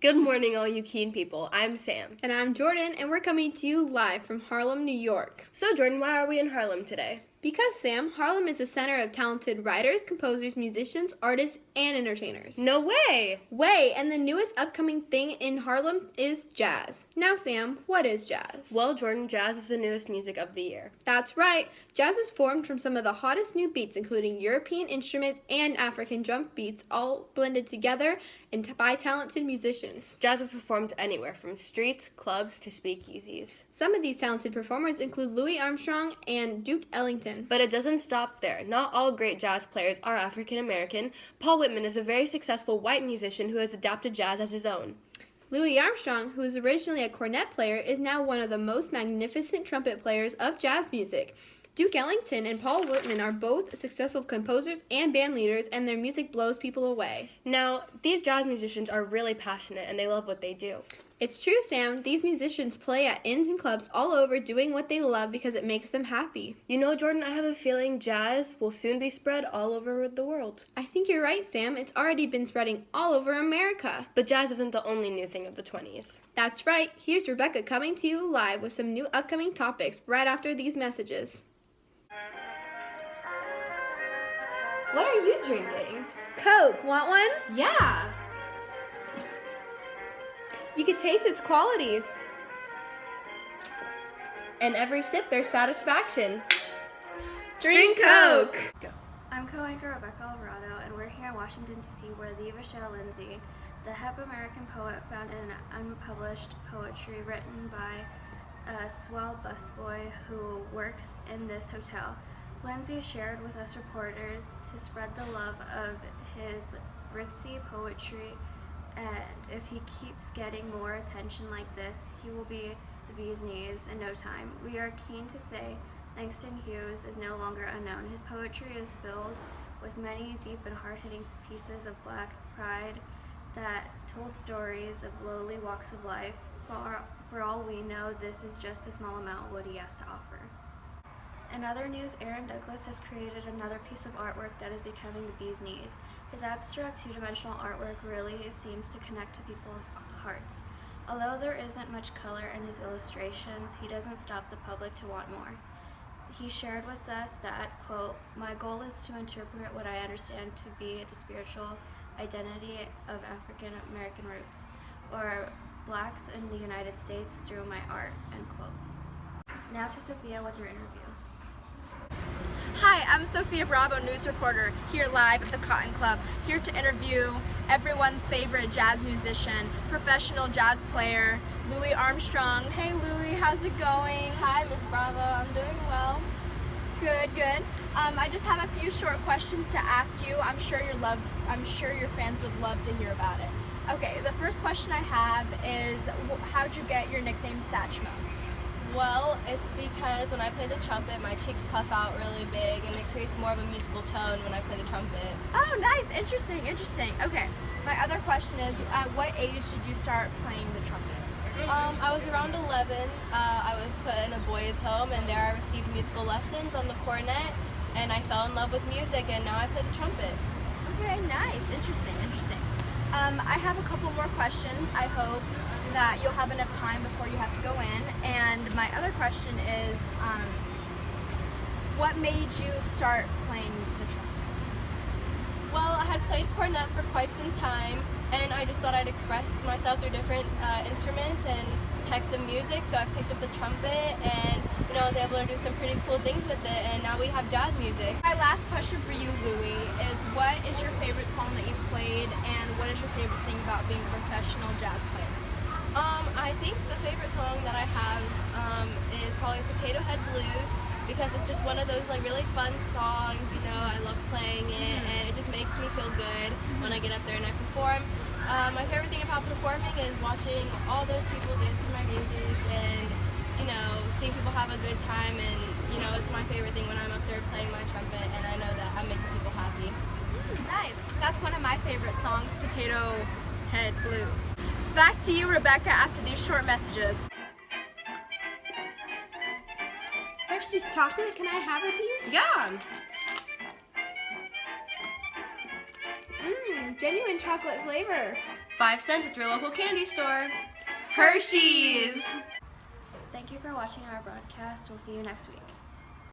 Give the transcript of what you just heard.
Good morning, all you keen people. I'm Sam. And I'm Jordyn, and we're coming to you live from Harlem, New York. So, Jordyn, why are we in Harlem today? Because, Sam, Harlem is a center of talented writers, composers, musicians, artists, and entertainers. No way! And the newest upcoming thing in Harlem is jazz. Now, Sam, what is jazz? Well, Jordyn, jazz is the newest music of the year. That's right. Jazz is formed from some of the hottest new beats, including European instruments and African drum beats, all blended together and by talented musicians. Jazz is performed anywhere, from streets, clubs, to speakeasies. Some of these talented performers include Louis Armstrong and Duke Ellington. But it doesn't stop there. Not all great jazz players are African American. Paul Whitman is a very successful white musician who has adapted jazz as his own. Louis Armstrong, who was originally a cornet player, is now one of the most magnificent trumpet players of jazz music. Duke Ellington and Paul Whitman are both successful composers and band leaders, and their music blows people away. Now, these jazz musicians are really passionate, and they love what they do. It's true, Sam. These musicians play at inns and clubs all over doing what they love because it makes them happy. You know, Jordyn, I have a feeling jazz will soon be spread all over the world. I think you're right, Sam. It's already been spreading all over America. But jazz isn't the only new thing of the 20s. That's right. Here's Rebecca coming to you live with some new upcoming topics right after these messages. What are you drinking? Coke. Want one? Yeah. You can taste its quality. And every sip, there's satisfaction. Drink Coke! I'm co-anchor Rebecca Alvarado, and we're here in Washington, D.C., where Lee Vachelle Lindsay, the hip American poet, found an unpublished poetry written by a swell busboy who works in this hotel. Lindsay shared with us reporters to spread the love of his ritzy poetry, and if he keeps getting more attention like this, he will be the bee's knees in no time. We are keen to say Langston Hughes is no longer unknown. His poetry is filled with many deep and hard-hitting pieces of black pride that told stories of lowly walks of life. For all we know, this is just a small amount of what he has to offer. In other news, Aaron Douglas has created another piece of artwork that is becoming the bee's knees. His abstract two-dimensional artwork really seems to connect to people's hearts. Although there isn't much color in his illustrations, he doesn't stop the public to want more. He shared with us that, quote, "My goal is to interpret what I understand to be the spiritual identity of African American roots, or blacks in the United States through my art," end quote. Now to Sophia with her interview. Hi, I'm Sophia Bravo, news reporter, here live at the Cotton Club, here to interview everyone's favorite jazz musician, professional jazz player, Louis Armstrong. Hey Louis, how's it going? Hi, Miss Bravo. I'm doing well. Good. I just have a few short questions to ask you. I'm sure your fans would love to hear about it. Okay, the first question I have is, how'd you get your nickname Satchmo? Well, it's because when I play the trumpet, my cheeks puff out really big, and it creates more of a musical tone when I play the trumpet. Oh, nice. Interesting. Okay, my other question is, at what age did you start playing the trumpet? I was around 11. I was put in a boys' home, and there I received musical lessons on the cornet, and I fell in love with music, and now I play the trumpet. Okay, nice. Interesting. I have a couple more questions. I hope that you'll have enough time before you have to go in. And my other question is, what made you start playing the trumpet? Well, I had played cornet for quite some time, and I just thought I'd express myself through different instruments and types of music, so I picked up the trumpet, and I was able to do some pretty cool things with it, and now we have jazz music. My last question for you, Louis, is what is your favorite song that you've played, and what is your favorite thing about being a professional jazz player? I think the favorite song that I have is probably Potato Head Blues, because it's just one of those really fun songs. I love playing it, and it just makes me feel good when I get up there and I perform. My favorite thing about performing is watching all those people dance to my music, and seeing people have a good time, and it's my favorite thing when I'm up there playing my trumpet, and I know that I'm making people happy. Nice. That's one of my favorite songs, Potato Head Blues. Back to you, Rebecca, after these short messages. Hershey's chocolate, can I have a piece? Yeah. Genuine chocolate flavor. 5 cents at your local candy store. Hershey's! Thank you for watching our broadcast. We'll see you next week.